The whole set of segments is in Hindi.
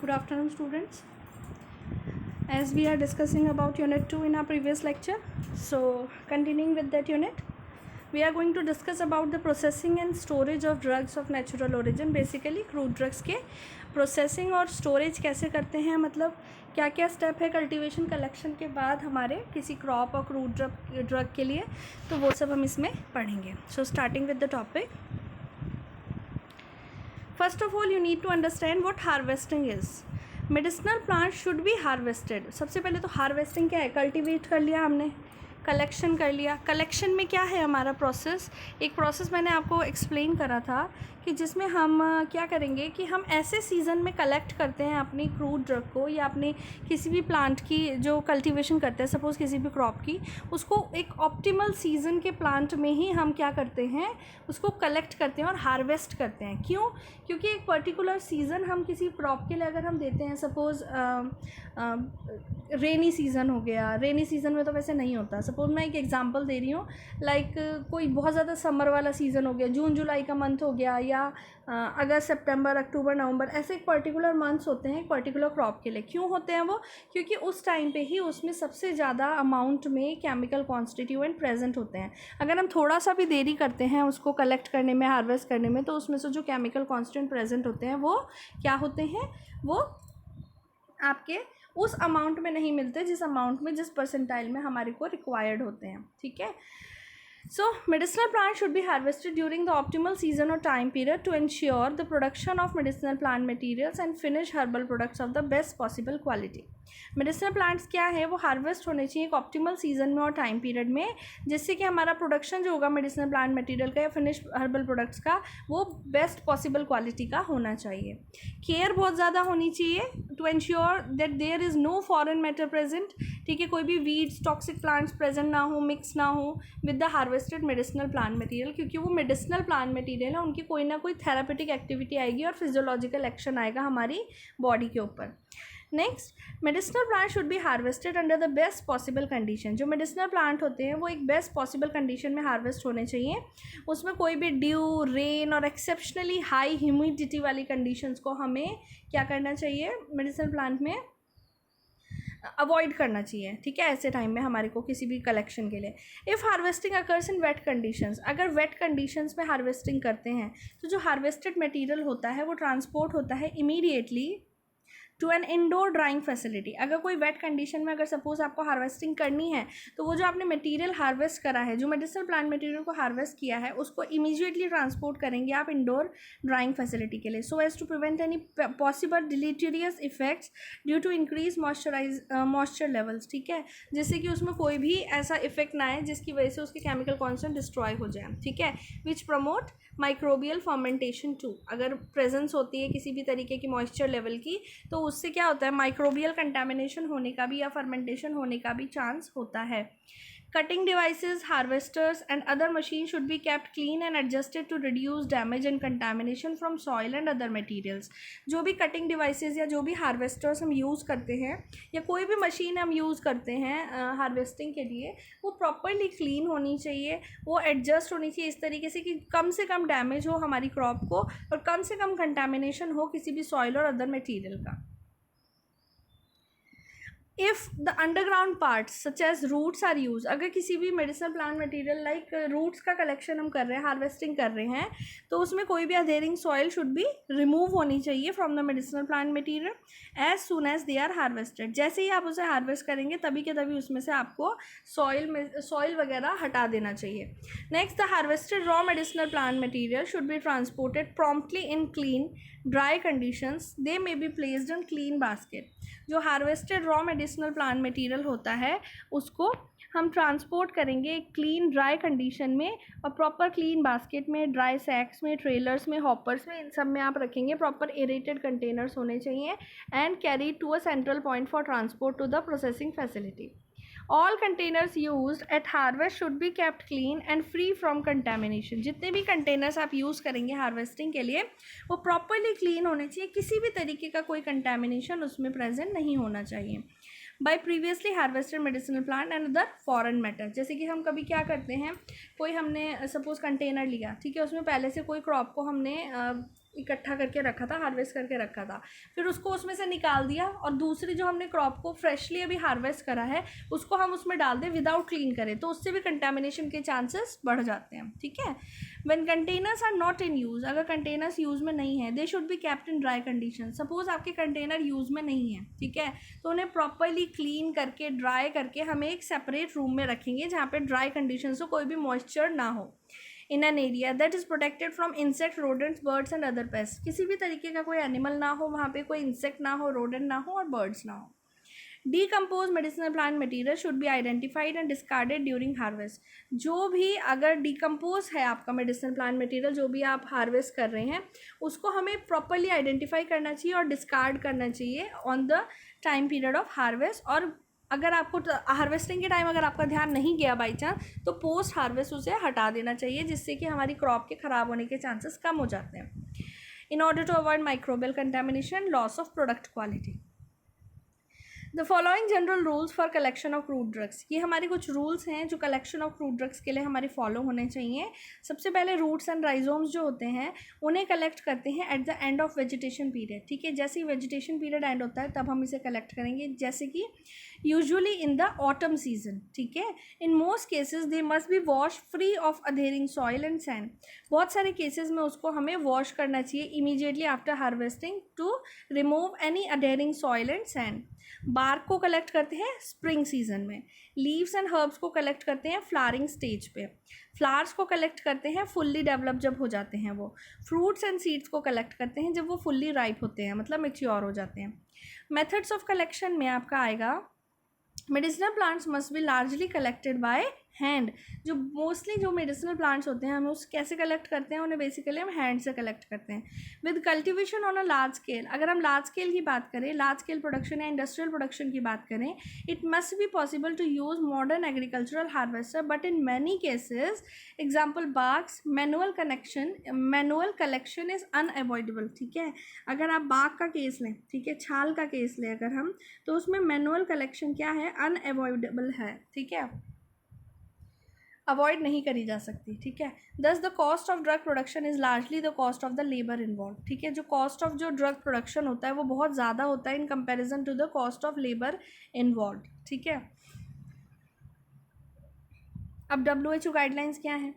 Good afternoon, students. As we are discussing about unit 2 in our previous lecture, so continuing with that unit, we are going to discuss about the processing and storage of drugs of natural origin. Basically crude drugs के प्रोसेसिंग और स्टोरेज कैसे करते हैं, मतलब क्या क्या स्टेप है कल्टीवेशन कलेक्शन के बाद हमारे किसी क्रॉप और क्रूड ड्रग के लिए, तो वो सब हम इसमें पढ़ेंगे. So starting with the topic, first of all you need to understand what harvesting is. Medicinal plant should be harvested. सबसे पहले तो हार्वेस्टिंग क्या है, कल्टीवेट कर लिया हमने, कलेक्शन कर लिया. कलेक्शन में क्या है हमारा प्रोसेस, एक प्रोसेस मैंने आपको एक्सप्लेन करा था कि जिसमें हम क्या करेंगे कि हम ऐसे सीज़न में कलेक्ट करते हैं अपनी क्रूड ड्रग को या अपने किसी भी प्लांट की जो कल्टीवेशन करते हैं, सपोज़ किसी भी क्रॉप की, उसको एक ऑप्टिमल सीज़न के प्लांट में ही हम क्या करते हैं, उसको कलेक्ट करते हैं और हार्वेस्ट करते हैं. क्यों? क्योंकि एक पर्टिकुलर सीज़न हम किसी क्रॉप के लिए अगर हम देते हैं, सपोज़ रेनी सीज़न हो गया, रेनी सीज़न में तो वैसे नहीं होता, सपोज मैं एक एग्जांपल दे रही हूँ, लाइक कोई बहुत ज़्यादा समर वाला सीज़न हो गया, जून जुलाई का मंथ हो गया, या अगस्त सितंबर अक्टूबर नवंबर, ऐसे एक पर्टिकुलर मंथ्स होते हैं एक पर्टिकुलर क्रॉप के लिए. क्यों होते हैं वो? क्योंकि उस टाइम पे ही उसमें सबसे ज़्यादा अमाउंट में केमिकल कॉन्स्टिट्यूएंट प्रेजेंट होते हैं. अगर हम थोड़ा सा भी देरी करते हैं उसको कलेक्ट करने में, हार्वेस्ट करने में, तो उसमें से जो केमिकल कॉन्स्टिट्यूएंट प्रेजेंट होते हैं वो क्या होते हैं, वो आपके उस अमाउंट में नहीं मिलते जिस अमाउंट में, जिस परसेंटाइल में हमारे को रिक्वायर्ड होते हैं. ठीक है. So, medicinal plants should be harvested during the optimal season or time period to ensure the production of medicinal plant materials and finished herbal products of the best possible quality. Medicinal plants क्या है, वो हार्वेस्ट होने चाहिए एक ऑप्टिमल सीजन में और टाइम पीरियड में, जिससे कि हमारा प्रोडक्शन जो होगा मेडिसिनल प्लांट मटेरियल का या फिनिश हर्बल प्रोडक्ट्स का, वो बेस्ट पॉसिबल क्वालिटी का होना चाहिए. केयर बहुत ज़्यादा होनी चाहिए to ensure that there is no foreign matter present. ठीक है, कोई भी वीड्स, टॉक्सिक प्लांट्स प्रेजेंट ना हो, मिक्स ना हो with the harvested medicinal plant material, क्योंकि वो मेडिसिनल प्लांट मटेरियल है, उनकी कोई ना कोई थेरापेटिक एक्टिविटी आएगी और फिजियोलॉजिकल एक्शन आएगा हमारी बॉडी के ऊपर. Next, medicinal plant should be harvested under the best possible condition. जो मेडिसिनल प्लांट होते हैं वो एक बेस्ट पॉसिबल कंडीशन में हार्वेस्ट होने चाहिए. उसमें कोई भी ड्यू, रेन और एक्सेप्शनली हाई ह्यूमिडिटी वाली कंडीशंस को हमें क्या करना चाहिए, मेडिसिनल प्लांट में अवॉइड करना चाहिए. ठीक है, ऐसे टाइम में हमारे को किसी भी कलेक्शन के लिए. If harvesting occurs in wet conditions, अगर वेट कंडीशंस में हार्वेस्टिंग करते हैं तो जो हार्वेस्टेड मटेरियल होता है वो ट्रांसपोर्ट होता है immediately to an indoor drying facility. अगर कोई वेट कंडीशन में अगर सपोज आपको हार्वेस्टिंग करनी है, तो वो जो आपने मटेरियल हार्वेस्ट करा है, जो मेडिसिनल प्लांट मटेरियल को हार्वेस्ट किया है, उसको इमीडिएटली ट्रांसपोर्ट करेंगे आप इंडोर ड्राइंग फैसिलिटी के लिए, so as to prevent any possible deleterious effects due to increase moisture levels. ठीक है, जिससे कि उसमें कोई भी ऐसा इफेक्ट ना आए जिसकी वजह से उसके केमिकल कॉन्सेंट डिस्ट्रॉय हो जाए. ठीक है, which promote microbial fermentation too. अगर प्रेजेंस होती है किसी भी तरीके की मॉइस्चर लेवल की, तो उससे क्या होता है, माइक्रोबियल कंटामिनेशन होने का भी या फर्मेंटेशन होने का भी चांस होता है. Cutting devices, harvesters and other machine should be kept clean and adjusted to reduce damage and contamination from soil and other materials. जो भी कटिंग डिवाइसेस या जो भी हार्वेस्टर्स हम यूज़ करते हैं या कोई भी मशीन हम यूज़ करते हैं हार्वेस्टिंग के लिए, वो प्रॉपरली क्लीन होनी चाहिए, वो एडजस्ट होनी चाहिए इस तरीके से कि कम से कम डैमेज हो हमारी क्रॉप को और कम से कम कंटामिनेशन हो किसी भी सॉइल और अदर मटीरियल का. If the underground parts such as roots are use, अगर किसी भी medicinal plant material like roots का कलेक्शन हम कर रहे हैं, हार्वेस्टिंग कर रहे हैं, तो उसमें कोई भी adhering soil should be remove होनी चाहिए from the medicinal plant material as soon as they are harvested. जैसे ही आप उसे हार्वेस्ट करेंगे तभी के तभी उसमें से आपको सॉइल वगैरह हटा देना चाहिए. Next, the harvested raw medicinal plant material should be transported promptly in clean dry conditions. They may be placed in clean basket. जो harvested raw medicinal plant material होता है उसको हम ट्रांसपोर्ट करेंगे क्लीन ड्राई कंडीशन में और प्रॉपर क्लीन बास्केट में, ड्राई सैक्स में, ट्रेलर्स में, हॉपर्स में, इन सब में आप रखेंगे. प्रॉपर एरेटेड कंटेनर्स होने चाहिए and carry to a central point for transport to the processing facility. All containers used at harvest should be kept clean and free from contamination. जितने भी कंटेनर्स आप यूज़ करेंगे हार्वेस्टिंग के लिए वो प्रॉपरली क्लीन होने चाहिए, किसी भी तरीके का कोई कंटेमिनेशन उसमें प्रेजेंट नहीं होना चाहिए. By previously harvested medicinal plant and other foreign matter. जैसे कि हम कभी क्या करते हैं, कोई हमने सपोज कंटेनर लिया, ठीक है, उसमें पहले से कोई क्रॉप को हमने इकट्ठा करके रखा था, हार्वेस्ट करके रखा था, फिर उसको उसमें से निकाल दिया और दूसरी जो हमने क्रॉप को फ्रेशली अभी हार्वेस्ट करा है उसको हम उसमें डाल दें विदाउट क्लीन करें, तो उससे भी कंटेमिनेशन के चांसेस बढ़ जाते हैं, ठीक है। When containers are not in use, अगर कंटेनर्स यूज़ में नहीं है, they should be kept in dry condition. Suppose आपके कंटेनर यूज़ में नहीं है, ठीक है, तो उन्हें प्रॉपरली क्लीन करके ड्राई करके हमें एक सेपरेट रूम में रखेंगे जहाँ पे ड्राई कंडीशन से कोई भी मॉइस्चर ना हो। In an area that is protected from insect, rodents, birds and other paste, किसी भी तरीके का कोई एनिमल ना हो वहाँ पे, कोई इंसेक्ट ना हो, रोडेंट ना हो और बर्ड्स ना हो। Decompose medicinal plant material should be identified and discarded during harvest. जो भी अगर डिकम्पोज है आपका मेडिसिनल प्लांट मटीरियल, जो भी आप हार्वेस्ट कर रहे हैं, उसको हमें प्रॉपरली आइडेंटिफाई करना चाहिए और डिस्कार्ड करना चाहिए on the time period of harvest. और अगर आपको हार्वेस्टिंग के टाइम अगर आपका ध्यान नहीं गया बाई चांस, तो पोस्ट हार्वेस्ट उसे हटा देना चाहिए, जिससे कि हमारी क्रॉप के ख़राब होने के चांसेस कम हो जाते हैं। In order to avoid microbial contamination, loss of product quality. The following general rules for collection of crude drugs, ये हमारे कुछ रूल्स हैं जो कलेक्शन ऑफ क्रूड ड्रग्स के लिए हमारे फॉलो होने चाहिए। सबसे पहले रूट्स एंड राइजोम्स जो होते हैं उन्हें कलेक्ट करते हैं at the end of vegetation period, ठीक है, जैसे ही वेजिटेशन पीरियड एंड होता है तब हम इसे कलेक्ट करेंगे, जैसे कि usually in the autumn season, ठीक है। In most cases they must be wash free of adhering soil and sand, बहुत सारे केसेस में उसको हमें वॉश करना चाहिए immediately after harvesting to remove any adhering soil and sand. Bark को कलेक्ट करते हैं स्प्रिंग सीजन में, लीव्स एंड हर्ब्स को कलेक्ट करते हैं फ्लावरिंग स्टेज पे, फ्लावर्स को कलेक्ट करते हैं फुल्ली डेवलप जब हो जाते हैं वो, फ्रूट्स एंड सीड्स को कलेक्ट करते हैं जब वो फुल्ली राइप होते हैं, मतलब मेच्योर हो जाते हैं। मेथड्स ऑफ कलेक्शन में आपका आएगा medicinal plants must be largely collected by hand, जो मोस्टली जो मेडिसिनल प्लांट्स होते हैं हमें उस कैसे कलेक्ट करते हैं, उन्हें बेसिकली हम हैंड से कलेक्ट करते हैं। With cultivation on a large scale, अगर हम लार्ज स्केल की बात करें, लार्ज स्केल प्रोडक्शन या इंडस्ट्रियल प्रोडक्शन की बात करें, it must be possible to use modern agricultural harvester, but in many cases example bags manual collection is unavoidable, ठीक है। अगर आप बाग का केस लें, ठीक है, छाल का केस लें अगर हम, तो उसमें मैनुअल कलेक्शन क्या है, अनअवॉइडेबल है, ठीक है, अवॉइड नहीं करी जा सकती, ठीक है। Thus the cost of drug production is largely the cost of the labour involve, ठीक है, जो कॉस्ट ऑफ जो ड्रग प्रोडक्शन होता है वो बहुत ज़्यादा होता है in comparison to the cost of labour involve, ठीक है। अब WHO गाइडलाइंस क्या है,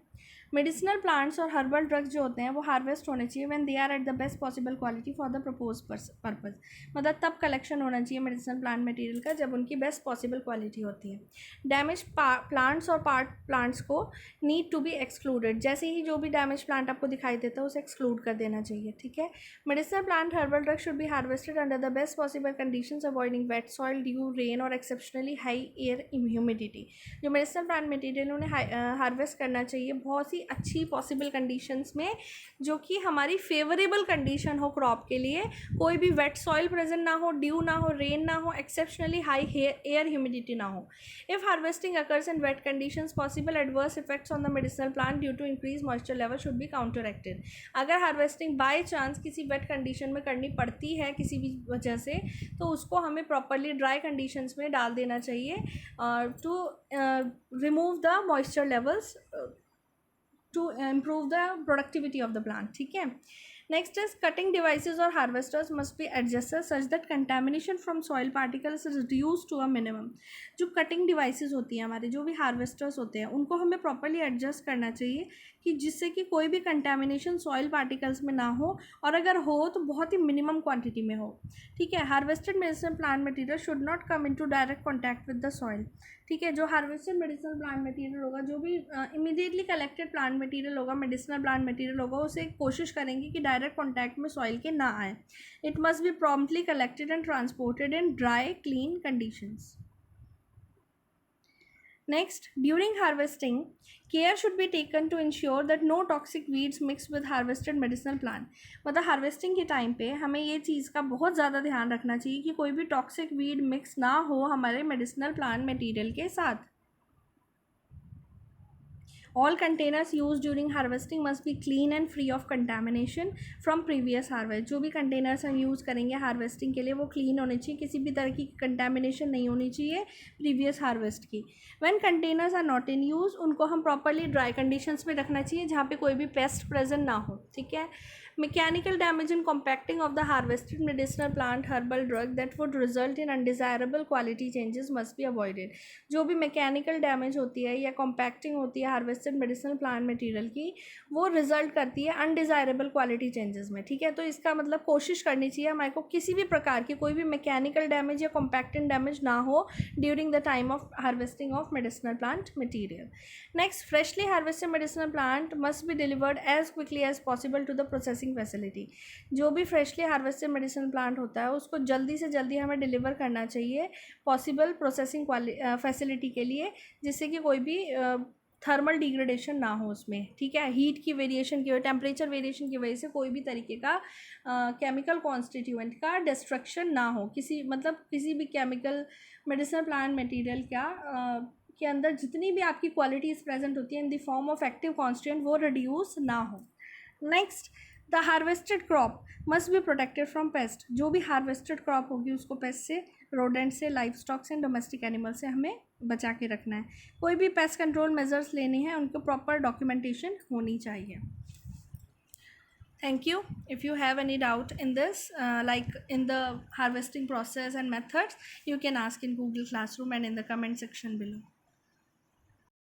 मेडिसिनल प्लांट्स और हर्बल ड्रग्स जो होते हैं वो हार्वेस्ट होने चाहिए when they are at the best possible quality for the propose purpose, मतलब तब कलेक्शन होना चाहिए मेडिसिनल प्लांट मटेरियल का जब उनकी बेस्ट पॉसिबल क्वालिटी होती है। डैमेज प्लांट्स और पार्ट प्लांट्स को नीड टू बी एक्सक्लूडेड, जैसे ही जो भी डैमेज प्लांट आपको दिखाई देता है उसे एक्सक्लूड कर देना चाहिए, ठीक है। Medicinal plant herbal drug should be harvested under the best possible conditions avoiding wait soil, due, rain और एक्सेप्शनली हाई एयर ह्यूमिडिटी। जो मेडिसिनल प्लांट मटेरियल उन्हें हार्वेस्ट करना चाहिए बहुत ही अच्छी पॉसिबल कंडीशंस में, जो कि हमारी फेवरेबल कंडीशन हो क्रॉप के लिए, कोई भी वेट सॉइल प्रेजेंट ना हो, ड्यू ना हो, रेन ना हो, एक्सेप्शनली हाई एयर ह्यूमिडिटी ना हो। If harvesting occurs in wet conditions possible adverse effects on the medicinal plant due to increase moisture level should be counteracted. अगर हार्वेस्टिंग बाय चांस किसी वेट कंडीशन में करनी पड़ती है किसी भी वजह से, तो उसको हमें प्रॉपरली ड्राई कंडीशंस में डाल देना चाहिए to remove the moisture levels to improve the productivity of the plant, ठीक है। नेक्स्ट इज कटिंग डिवाइसेस और harvesters must be adjusted such that contamination from soil particles is reduce to a minimum. जो कटिंग डिवाइसेस होती हैं हमारे, जो भी हार्वेस्टर्स होते हैं, उनको हमें प्रॉपरली एडजस्ट करना चाहिए कि जिससे कि कोई भी कंटेमिनेशन सॉइल पार्टिकल्स में ना हो, और अगर हो तो बहुत ही मिनिमम क्वांटिटी में हो, ठीक है। Harvested medicinal plant material should not come into direct contact with the soil, ठीक है। जो हार्वेस्टेड मेडिसिनल प्लांट मटेरियल होगा, जो भी इमीडिएटली कलेक्टेड प्लांट मटेरियल होगा, मेडिसिनल प्लांट मटेरियल होगा, उसे कोशिश करेंगे कि डायरेक्ट कॉन्टैक्ट में सॉइल के ना आए। It must B promptly collected and transported in dry clean conditions. Next, during harvesting, care should be taken to ensure that no toxic weeds mix with harvested medicinal plant। मतलब हार्वेस्टिंग के टाइम पे हमें ये चीज़ का बहुत ज़्यादा ध्यान रखना चाहिए कि कोई भी टॉक्सिक वीड मिक्स ना हो हमारे मेडिसिनल प्लांट मटेरियल के साथ। All containers used during harvesting must be clean and free of contamination from previous harvest। जो भी कंटेनर्स हम यूज़ करेंगे हार्वेस्टिंग के लिए वो क्लीन होने चाहिए, किसी भी तरह की कंटेमिनेशन नहीं होनी चाहिए प्रीवियस हार्वेस्ट की। When containers are not in use, उनको हम प्रॉपरली ड्राई कंडीशंस में रखना चाहिए जहाँ पे कोई भी पेस्ट प्रेजेंट ना हो, ठीक है। Mechanical damage in compacting of the harvested medicinal plant herbal drug that would result in undesirable quality changes must be avoided. जो भी मैकेनिकल डैमेज होती है या कॉम्पैक्टिंग होती है हार्वेस्टेड मेडिसिनल प्लांट मटेरियल की, वो रिजल्ट करती है अनडिज़ायरेबल क्वालिटी चेंजेस में, ठीक है। तो इसका मतलब कोशिश करनी चाहिए हमारे को किसी भी प्रकार की कोई भी मैकेनिकल डैमेज या कॉम्पैक्टिंग डैमेज ना हो during the time of harvesting of medicinal plant material. Next, freshly harvested medicinal plant must be delivered as quickly as possible to the processing facility. जो भी फ्रेशली हार्वेस्टेड मेडिसिनल प्लांट होता है उसको जल्दी से जल्दी हमें डिलीवर करना चाहिए पॉसिबल प्रोसेसिंग फैसिलिटी के लिए, जिससे कि कोई भी थर्मल डिग्रेडेशन ना हो उसमें, ठीक है। हीट की वेरिएशन की वजह, टेम्परेचर वेरिएशन की वजह से कोई भी तरीके का केमिकल कॉन्स्टिट्यूएंट का डिस्ट्रक्शन ना हो, किसी भी केमिकल मेडिसिनल प्लांट मटेरियल के अंदर जितनी भी आपकी क्वालिटीज़ प्रेजेंट होती है in the form of active constituent वो रिड्यूस ना हो। Next, the harvested crop must be protected from paste. जो भी हार्वेस्टेड क्रॉप होगी उसको पेस्ट से, रोडेंट से, लाइफ स्टॉक से, डोमेस्टिक एनिमल से हमें बचा के रखना है। कोई भी पेस्ट कंट्रोल मेजर्स लेने हैं उनको प्रॉपर डॉक्यूमेंटेशन होनी चाहिए। Thank you. If you have any doubt in this, like in the harvesting process and methods, you can ask in Google Classroom and in the comment section below.